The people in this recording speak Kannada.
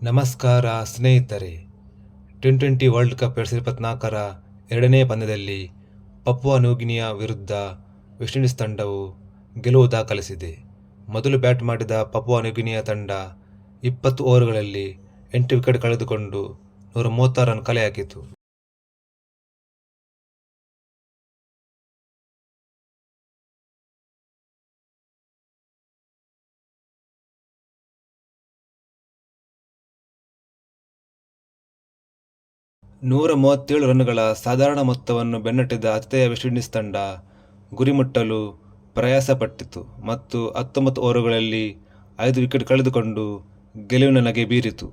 ನಮಸ್ಕಾರ ಸ್ನೇಹಿತರೆ. T20 ವರ್ಲ್ಡ್ ಕಪ್ 2024ರ ಎರಡನೇ ಪಂದ್ಯದಲ್ಲಿ ಪಪುವಾ ನ್ಯೂಗಿನಿಯಾ ವಿರುದ್ಧ ವೆಸ್ಟ್ ಇಂಡೀಸ್ ತಂಡವು ಗೆಲುವು ದಾಖಲಿಸಿದೆ. ಮೊದಲು ಬ್ಯಾಟ್ ಮಾಡಿದ ಪಪುವಾ ನ್ಯೂಗಿನಿಯಾ ತಂಡ 20 ಓವರುಗಳಲ್ಲಿ 8 ವಿಕೆಟ್ ಕಳೆದುಕೊಂಡು 136 ರನ್ ಕಲೆ ಹಾಕಿತು. "137 ರನ್ನುಗಳ ಸಾಧಾರಣ ಮೊತ್ತವನ್ನು ಬೆನ್ನಟ್ಟಿದ ಆತಿಥೇಯ ವೆಸ್ಟ್ ಇಂಡೀಸ್ ತಂಡ ಗುರಿ ಮುಟ್ಟಲು ಪ್ರಯಾಸಪಟ್ಟಿತು ಮತ್ತು 19 ಓವರುಗಳಲ್ಲಿ 5 ವಿಕೆಟ್ ಕಳೆದುಕೊಂಡು ಗೆಲುವಿನ ನಗೆ ಬೀರಿತು.